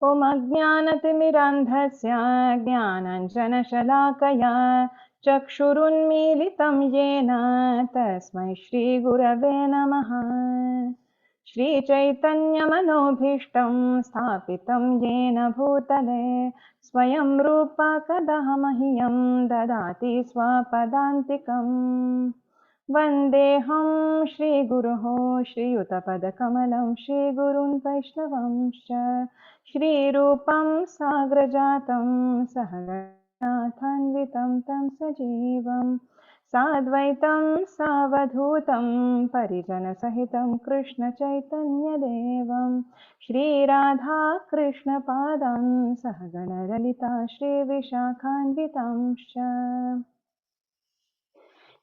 ॐ अज्ञानतिमिरान्धस्य ज्ञानाञ्जनशलाकया चक्षुरुन्मीलितं येन तस्मै श्रीगुरवे नमः। श्रीचैतन्यमनोभीष्टं स्थापितं येन भूतले स्वयं रूपा कदा मह्यं ददाति स्वपदान्तिकम्। वन्देऽहं श्रीगुरोः श्रीयुतपदकमलं श्रीगुरुन् वैष्णवंश्च श्रीरूपं साग्रजातं सहगणाथान्वितं तं सजीवं साद्वैतं सावधूतं परिजनसहितं कृष्णचैतन्यदेवं श्रीराधा कृष्णपादं सहगणललिता श्रीविशाखान्वितांश्च।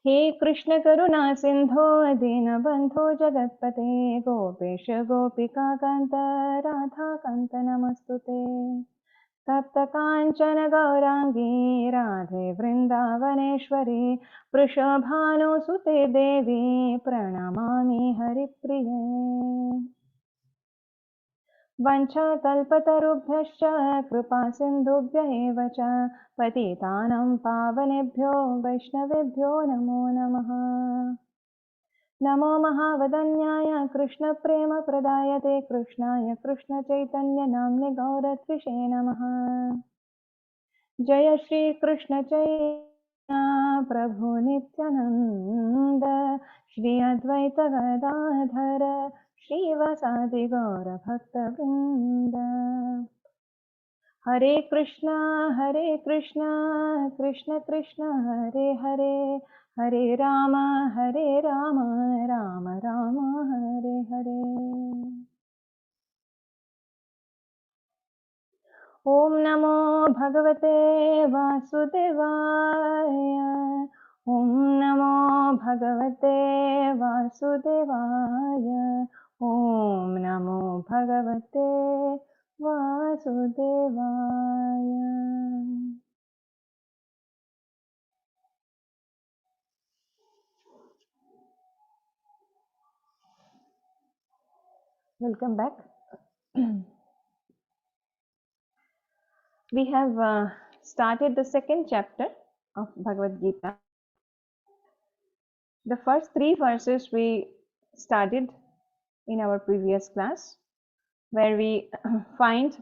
हे कृष्ण करुणा सिंधो दीनबंधो जगत्पते गोपेश गोपिकाकान्त राधा कान्त नमस्तुते। तप्त काञ्चन गौरांगी राधे वृन्दावनेश्वरी वृषभानुसुते देवी प्रणमामि हरिप्रिये। वंशाकल्पतरुभ्यश्च कृपा सिन्धुभ्य एव च पतितानां पावनेभ्यो वैष्णवेभ्यो नमो नमः। नमो महावदन्याय कृष्णप्रेमप्रदायते कृष्णाय कृष्णचैतन्यनाम्ने गौरत्विषे नमः। जय श्री कृष्ण चैतन्य प्रभु नित्यानंद श्री अद्वैत गदाधर श्रीवासादि गौर भक्तवृंद। हरे कृष्णा कृष्ण कृष्ण हरे हरे हरे राम राम राम हरे हरे। ॐ नमो भगवते वासुदेवाय। ॐ नमो भगवते वासुदेवाय। ॐ नमो भगवते वासुदेवाय। Welcome back. We have started the second chapter of Bhagavad Gita. The first three verses we studied in our previous class, where we find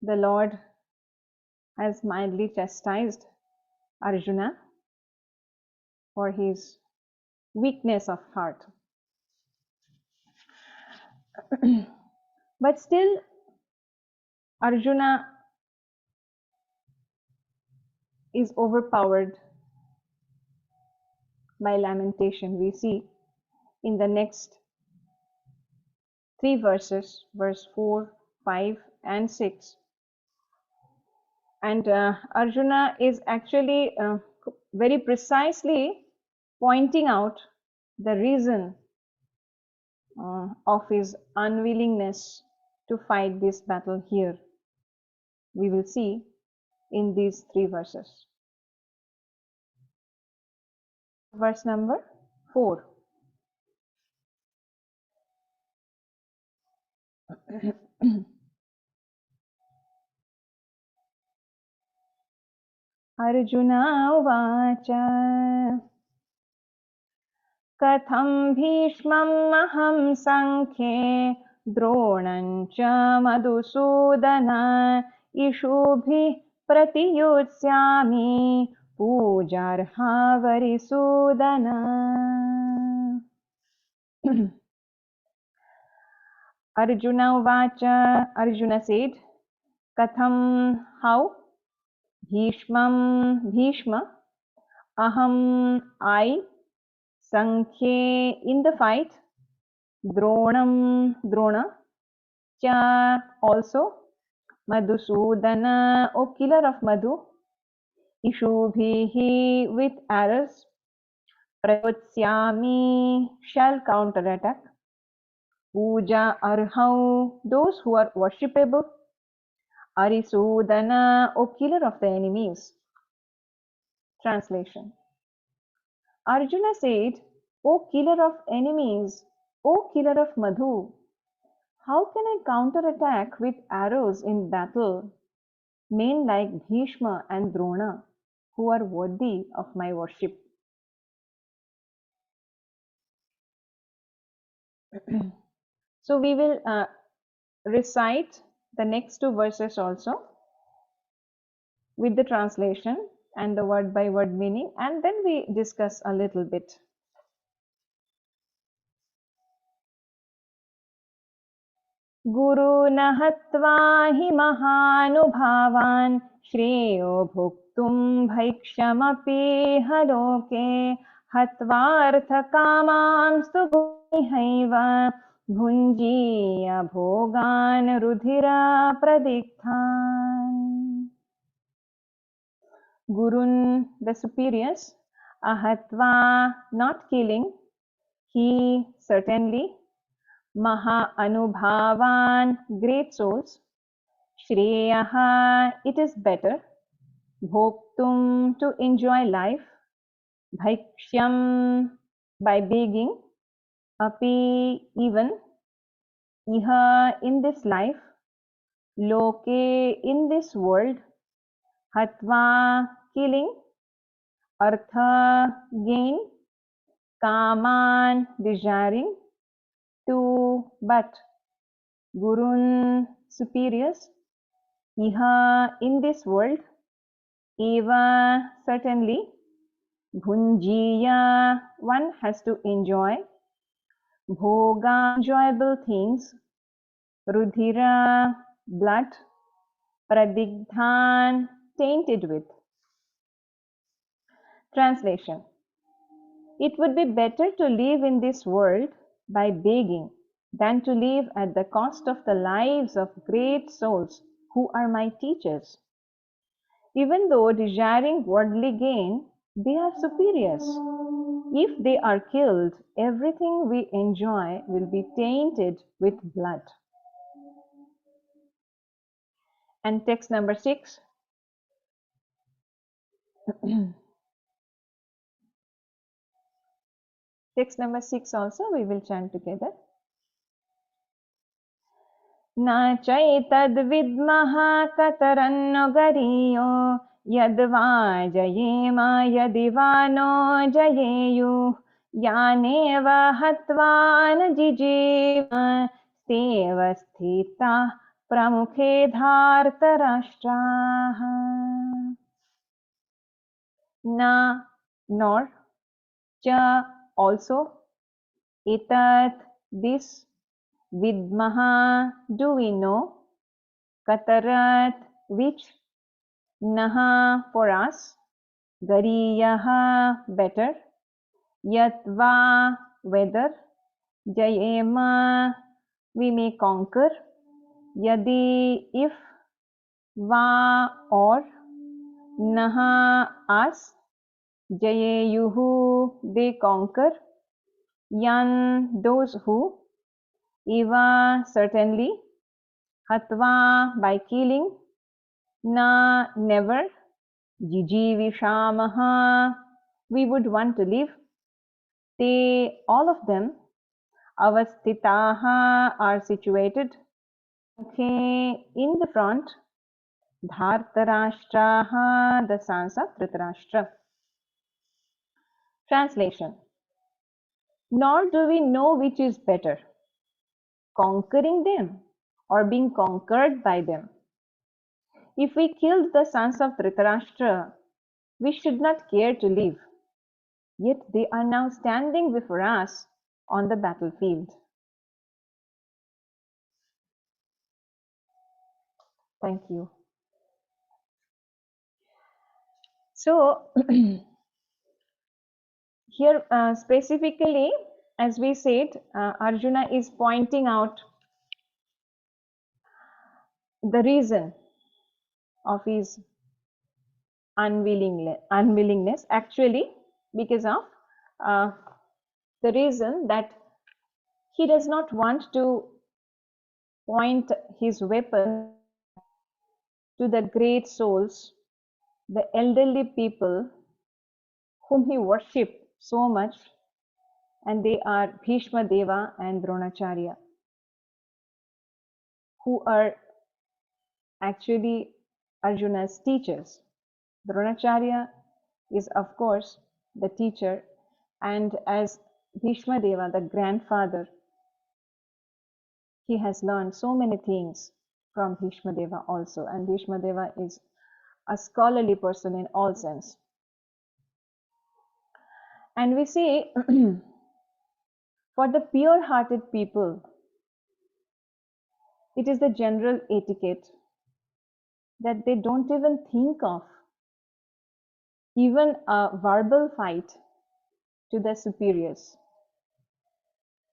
the Lord has mildly chastised Arjuna for his weakness of heart. But still, Arjuna is overpowered by lamentation. We see in the next three verses, verse 4, 5, and 6. And Arjuna is actually very precisely pointing out the reason of his unwillingness to fight this battle here. We will see in these three verses. Verse number 4. Arjuna uvacha Katham bhishmam aham sankhye Dronam cha madhusudana Ishubhi pratiyutsyami Pujarha varisudana. Arjuna uvacha, Arjuna said, Katham, how? Bhishma, aham, I, Sankhye, in the fight, Drona, cha, also, Madhusudana, O killer of Madhu, Ishubhihi, with arrows, Prayotsyami, shall counterattack, Puja arhau, those who are worshipable, Arisudana, O killer of the enemies. Translation. Arjuna said, O killer of enemies, O killer of Madhu, How can I counterattack with arrows in battle men like Bhishma and Drona, who are worthy of my worship? So we will recite the next two verses also with the translation and the word by word meaning, and then we discuss a little bit. गुरून् हत्वा हि महानुभावान् श्रेयो भोक्तुं भैक्षमपीह लोके हत्वार्थकामांस्तु गुणैः भुञ्जीय भोगान् रुधिराप्रदिग्धान्. Gurun, the superiors, ahatva, not killing, he certainly, maha anubhavan, great souls, shreyaha, it is better, bhoktum, to enjoy life, bhaikshyam, by begging, api, even, iha, in this life, loke, in this world, hatva, killing, artha, gain, kaman, desiring, to, but, gurun, superiors, iha, in this world, eva, certainly, bhunjiya, one has to enjoy, bhoga, enjoyable things, rudhira, blood, pradigdhan, tainted with. Translation. It would be better to live in this world by begging than to live at the cost of the lives of great souls who are my teachers. Even though desiring worldly gain, they are superiors. If they are killed, everything we enjoy will be tainted with blood. And text number 6. Text number 6 also we will chant together. न चैतद्विद्मः कतरन्नो गरीयो यद्वा जयेम यदि वा no जयेयुः यानेव हत्वा न जिजीव तेव स्थिताः प्रमुखे धार्तराष्ट्राः. न, nor, cha, also, etat, this, vidmaha, do we know, katarat, which, naha, for us, gariyaha, better, yatva, whether, jayema, we may conquer, yadi, if, va, or, naha, us, jayeyuhu, they conquer, yan, those who, eva, certainly, hatva, by killing, na, never, jijivishamaha, we would want to live, te, all of them, avastitaha, are situated, okay, in the front, dhartarashtraha, the sons of Dhritarashtra. Translation. Nor do we know which is better, conquering them or being conquered by them. If we killed the sons of Dhritarashtra, we should not care to live. Yet they are now standing before us on the battlefield. Thank you. So, here specifically, as we said, Arjuna is pointing out the reason of his unwillingness, actually, because of the reason that he does not want to point his weapon to the great souls, the elderly people whom he worshipped so much, and they are Bhishma Deva and Dronacharya. who are actually Arjuna's teachers. Dronacharya is, of course, the teacher, and as Bhishma Deva, the grandfather, he has learned so many things from Bhishma Deva also, and Bhishma Deva is a scholarly person in all sense. And we see for the pure-hearted people, it is the general etiquette that they don't even think of even a verbal fight to their superiors.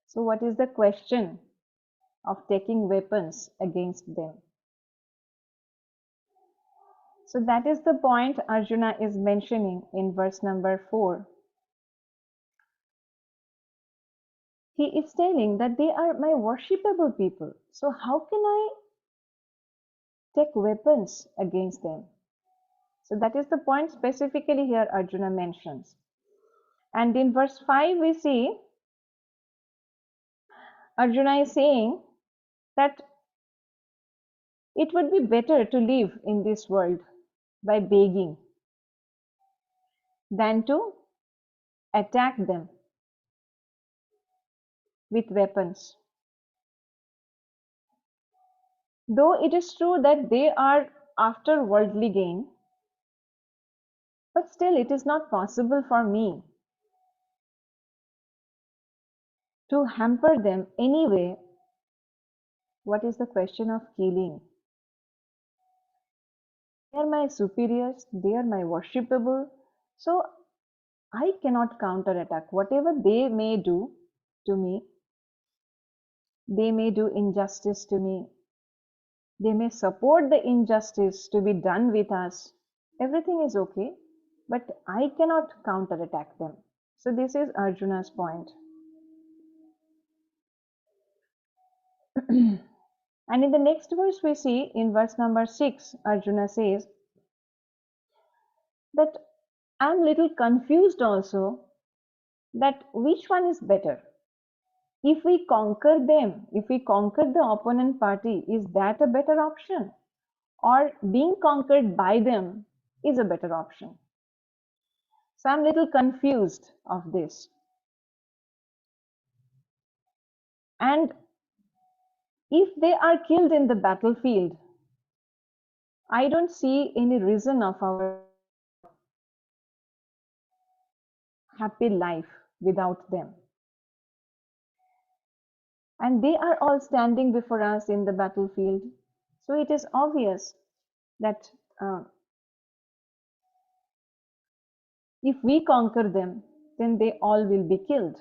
So what is the question of taking weapons against them? So that is the point Arjuna is mentioning in verse number 4. He is telling that they are my worshipable people. So how can I take weapons against them? So that is the point specifically here Arjuna mentions. And in verse 5 we see Arjuna is saying that it would be better to live in this world by begging than to attack them with weapons. Though it is true that they are after worldly gain, but still it is not possible for me to hamper them anyway. What is the question of killing? They are my superiors, they are my worshipable, so I cannot counterattack. Whatever they may do to me, they may do injustice to me, they may support the injustice to be done with us. Everything is okay, but I cannot counterattack them. So this is Arjuna's point. And in the next verse we see, in verse number 6, Arjuna says that I'm little confused also that which one is better. If we conquer them, if we conquer the opponent party, is that a better option? Or being conquered by them is a better option? So I'm little confused of this. And if they are killed in the battlefield, I don't see any reason of our happy life without them. And they are all standing before us in the battlefield. So it is obvious that if we conquer them, then they all will be killed.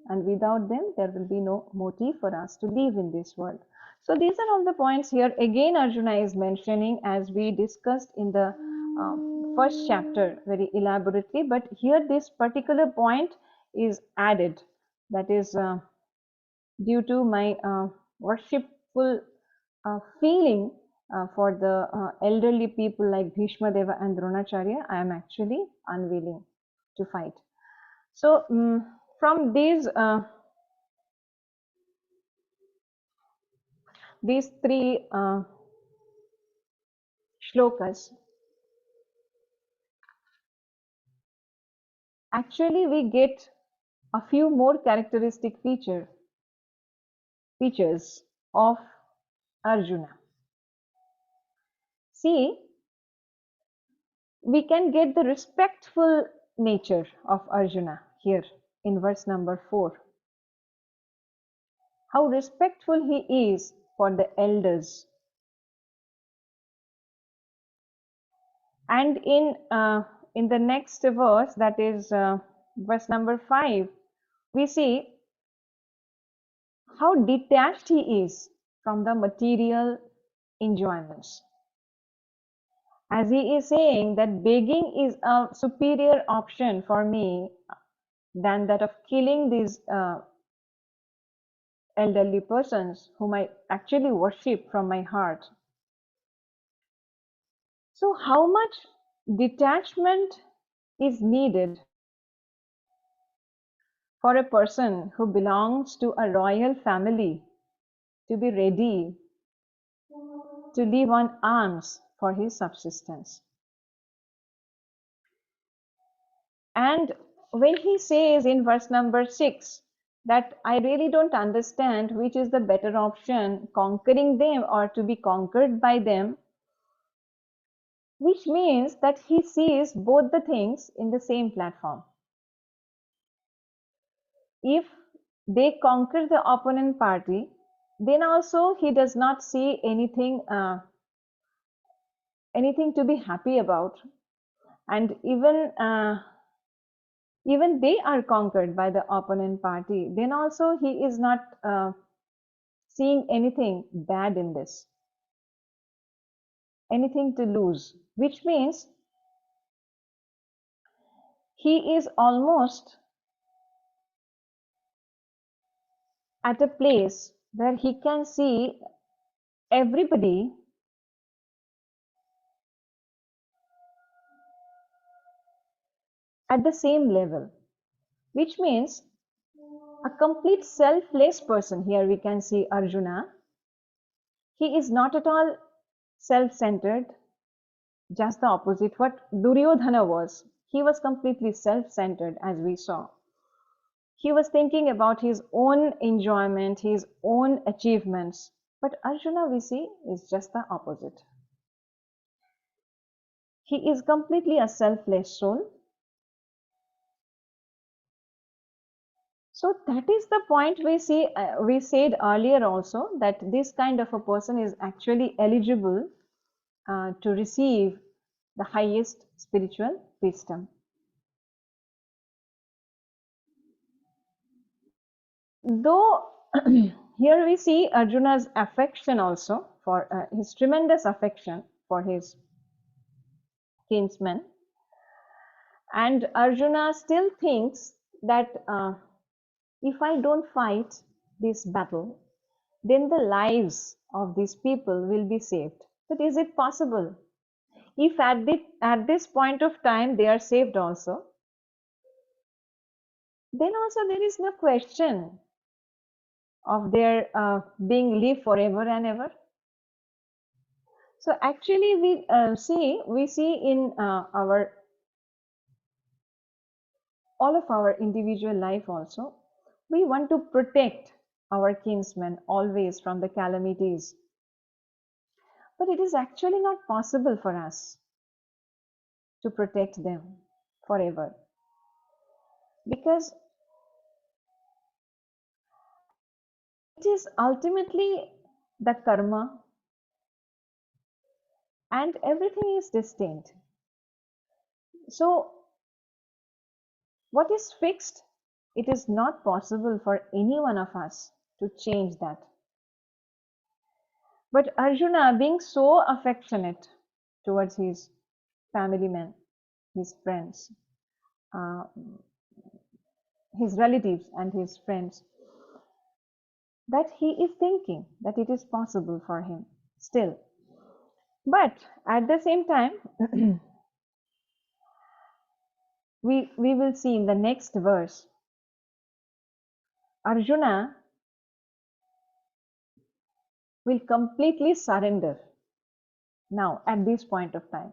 And without them, there will be no motive for us to live in this world. So these are all the points here. Again, Arjuna is mentioning, as we discussed in the first chapter very elaborately, but here this particular point is added. That is due to my worshipful feeling for the elderly people like Bhishma Deva and Dronacharya, I am actually unwilling to fight. So from these three shlokas, actually we get a few more characteristic features of Arjuna. See, we can get the respectful nature of Arjuna here in verse number 4. How respectful he is for the elders. And in the next verse, that is verse number 5, we see how detached he is from the material enjoyments. As he is saying that begging is a superior option for me than that of killing these elderly persons whom I actually worship from my heart. So how much detachment is needed for a person who belongs to a royal family to be ready to live on alms for his subsistence. And when he says in verse number 6 that I really don't understand which is the better option, conquering them or to be conquered by them, which means that he sees both the things in the same platform. If they conquer the opponent party, then also he does not see anything to be happy about, and even they are conquered by the opponent party, then also he is not seeing anything bad in this, anything to lose, which means he is almost at a place where he can see everybody at the same level, which means a complete selfless person. Here we can see Arjuna. He is not at all self-centered, just the opposite what Duryodhana was. He was completely self-centered, as we saw. He was thinking about his own enjoyment, his own achievements. But Arjuna, we see, is just the opposite. He is completely a selfless soul. So that is the point we see. We said earlier also that this kind of a person is actually eligible to receive the highest spiritual wisdom. Though here we see Arjuna's affection also for his tremendous affection for his kinsman, and Arjuna still thinks that if I don't fight this battle, then the lives of these people will be saved. But is it possible? If at this point of time they are saved also, then also there is no question of their being live forever and ever. So actually we see in all of our individual life also, we want to protect our kinsmen always from the calamities. But it is actually not possible for us to protect them forever, because it is ultimately the karma and everything is destined. So what is fixed, it is not possible for any one of us to change that. But Arjuna, being so affectionate towards his family men, his friends, his relatives and his friends, that he is thinking that it is possible for him still. But at the same time, we will see in the next verse, Arjuna will completely surrender now at this point of time,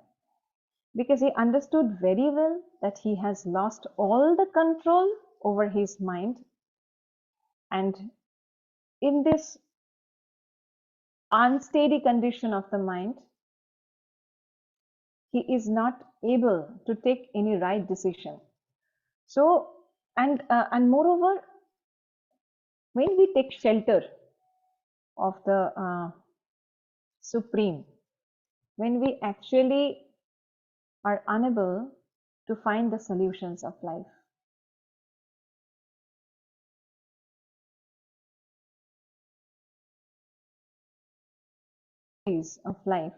because he understood very well that he has lost all the control over his mind, and in this unsteady condition of the mind, he is not able to take any right decision. So and moreover, when we take shelter of the Supreme, when we actually are unable to find the solutions of life, of life,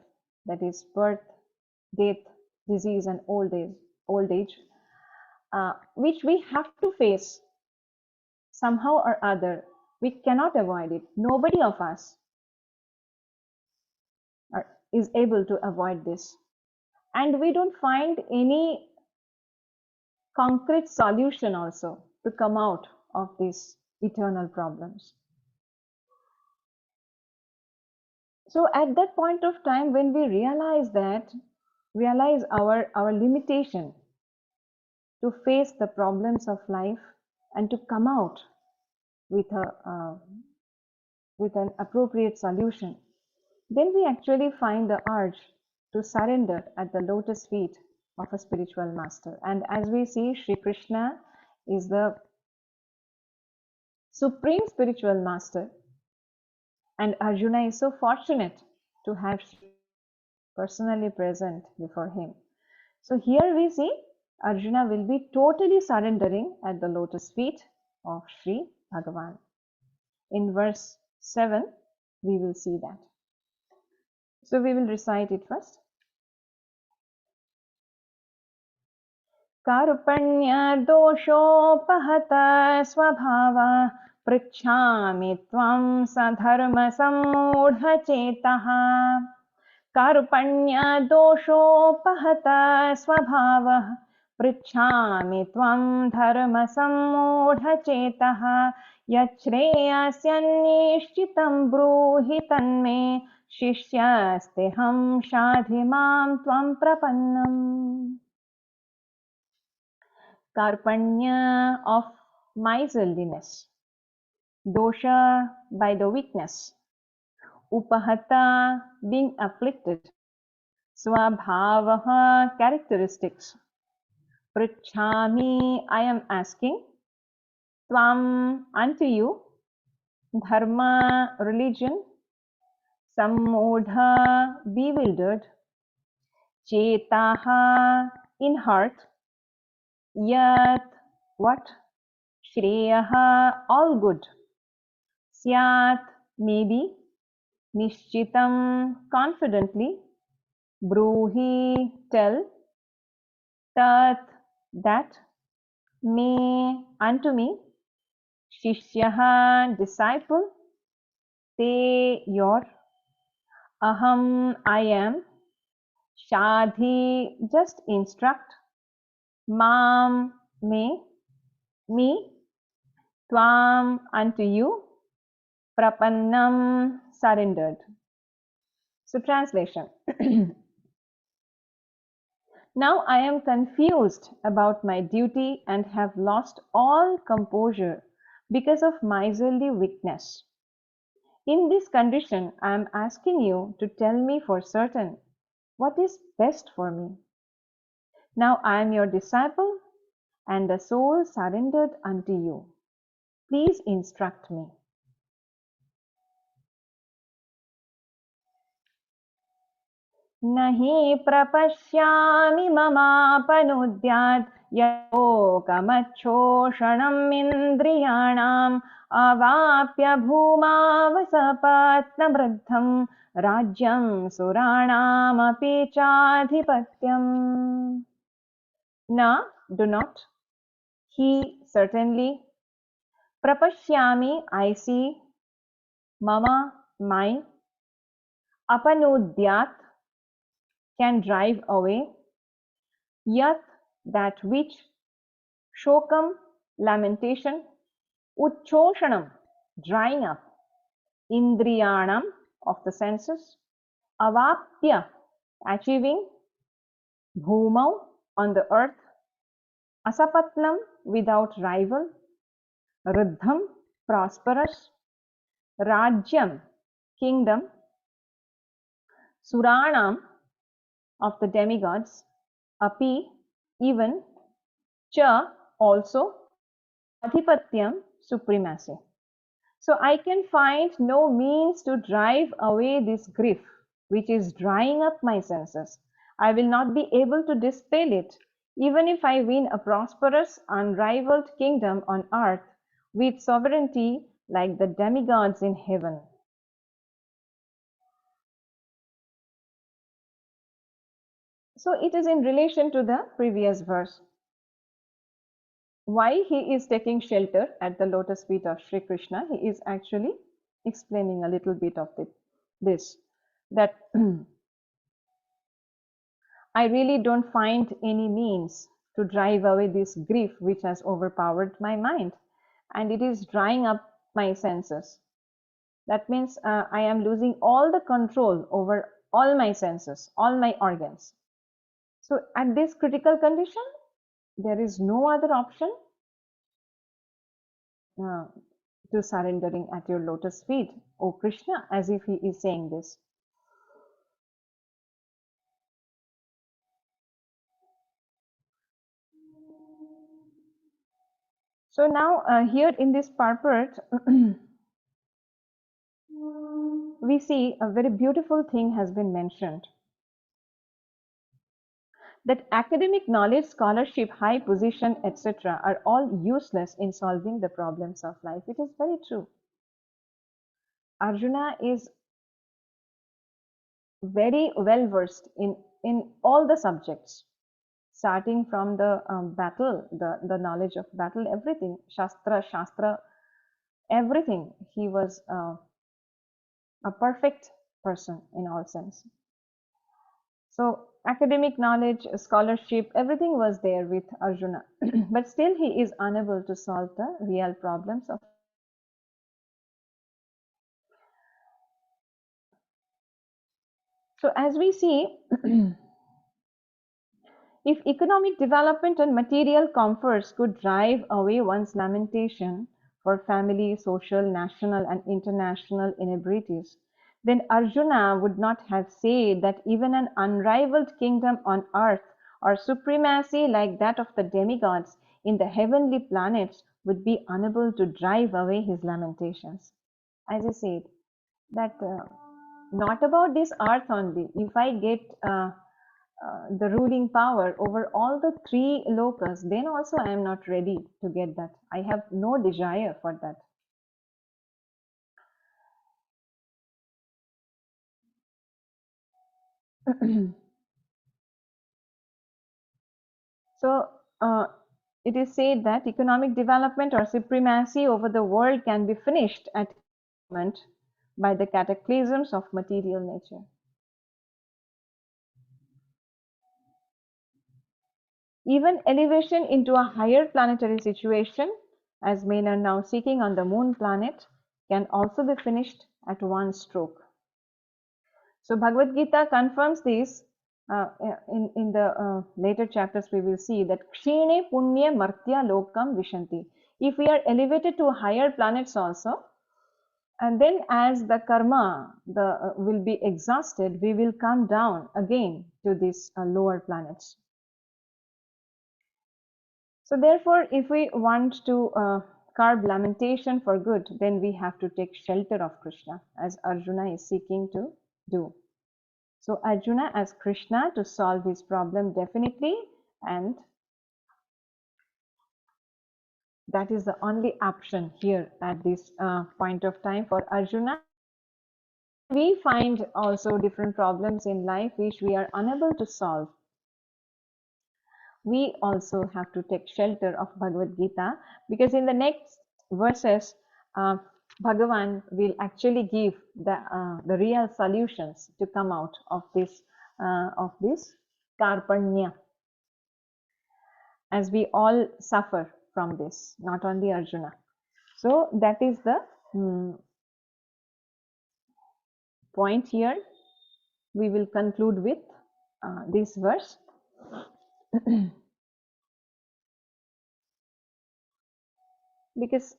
that is birth, death, disease, and old age, which we have to face somehow or other. We cannot avoid it. Nobody of us is able to avoid this, and we don't find any concrete solution also to come out of these eternal problems. So at that point of time, when we realize our limitation to face the problems of life and to come out with with an appropriate solution, then we actually find the urge to surrender at the lotus feet of a spiritual master. And as we see, Sri Krishna is the supreme spiritual master, and Arjuna is so fortunate to have Shri personally present before him. So here we see Arjuna will be totally surrendering at the lotus feet of Sri Bhagavan. In verse 7, we will see that. So we will recite it first. Karpanya doshopahata svabhava pritchami tvam sadharma sammudha cetaha. Karpanya doshopahata svabhava pritchami tvam dharma sammudha cetaha. Yachreyasyanishchitam bruhi tanme shishyasteham shadhimam tvam prapannam. Karpanya of miserliness, dosha by the weakness, upahata being afflicted, swabhavaha characteristics, pritchami I am asking, tvam unto you, dharma religion, sammudha bewildered, chetaha in heart, yat what, shreyaha all good, syat maybe, nishchitam confidently, bruhi tell, tat that, me unto me, shishyaha disciple, te your, aham I am, shadhi just instruct, mam me tvam unto you, prapannam surrendered. So translation. Now I am confused about my duty and have lost all composure because of miserly weakness. In this condition, I am asking you to tell me for certain what is best for me. Now I am your disciple and a soul surrendered unto you. Please instruct me. Nahi prapashyami mamapanudhyat yokamachoshanam indriyanam avapya bhumavasapatnamriddham rajyam suranam api chadhipatyam. Na, do not. He, certainly. Prapashyami, I see. Mama, my. Apanudhyat, can drive away. Yat, that which. Shokam, lamentation. Uchoshanam, drying up. Indriyanam, of the senses. Avapya, achieving. Bhumau, on the earth. Asapatnam, without rival. Riddham, prosperous. Rajyam, kingdom. Suranam, of the demigods. Api, even. Cha, also. Adhipatyam, supremacy. So I can find no means to drive away this grief, which is drying up my senses. I will not be able to dispel it, even if I win a prosperous, unrivaled kingdom on earth with sovereignty like the demigods in heaven. So it is in relation to the previous verse. Why he is taking shelter at the lotus feet of Sri Krishna, he is actually explaining a little bit of this, that I really don't find any means to drive away this grief which has overpowered my mind, and it is drying up my senses. That means I am losing all the control over all my senses, all my organs. So at this critical condition, there is no other option uh, to surrendering at your lotus feet, O Krishna, as if he is saying this. So now here in this purport, we see a very beautiful thing has been mentioned. That academic knowledge, scholarship, high position, etc. are all useless in solving the problems of life. It is very true. Arjuna is very well versed in all the subjects, starting from the battle, the knowledge of battle, everything, shastra, everything. He was a perfect person in all sense. So academic knowledge, scholarship, everything was there with Arjuna, but still he is unable to solve the real problems of. So as we see, if economic development and material comforts could drive away one's lamentation for family, social, national, and international inabilities, then Arjuna would not have said that even an unrivaled kingdom on earth or supremacy like that of the demigods in the heavenly planets would be unable to drive away his lamentations. As I said, that not about this earth only. If I get the ruling power over all the three lokas, then also I am not ready to get that. I have no desire for that. So it is said that economic development or supremacy over the world can be finished at moment by the cataclysms of material nature. Even elevation into a higher planetary situation, as men are now seeking on the moon planet, can also be finished at one stroke. So Bhagavad Gita confirms this. In the later chapters, we will see that Kshine Punya Martya Lokam Vishanti. If we are elevated to higher planets also, and then as the karma will be exhausted, we will come down again to these lower planets. So therefore, if we want to curb lamentation for good, then we have to take shelter of Krishna, as Arjuna is seeking to do. So Arjuna asks Krishna to solve his problem definitely, and that is the only option here at this point of time for Arjuna. We find also different problems in life which we are unable to solve. We also have to take shelter of Bhagavad Gita, because in the next verses, Bhagavan will actually give the real solutions to come out of this karpanya, as we all suffer from this, not only Arjuna. So that is the point here. We will conclude with this verse. Because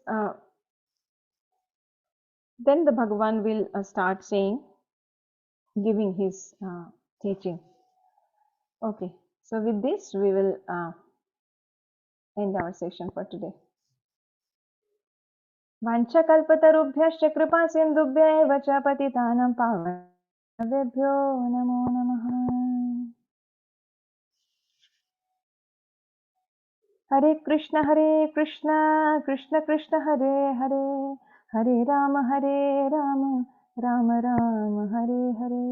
then the Bhagavan will start saying, giving his teaching. Okay, so with this we will end our session for today. वाञ्छकल्पतरुभ्यश्च कृपा सिन्धुभ्य एव च पतितानां पावनेभ्यो नमो नमः। हरे कृष्ण कृष्ण कृष्ण हरे हरे, हरे राम राम राम हरे हरे।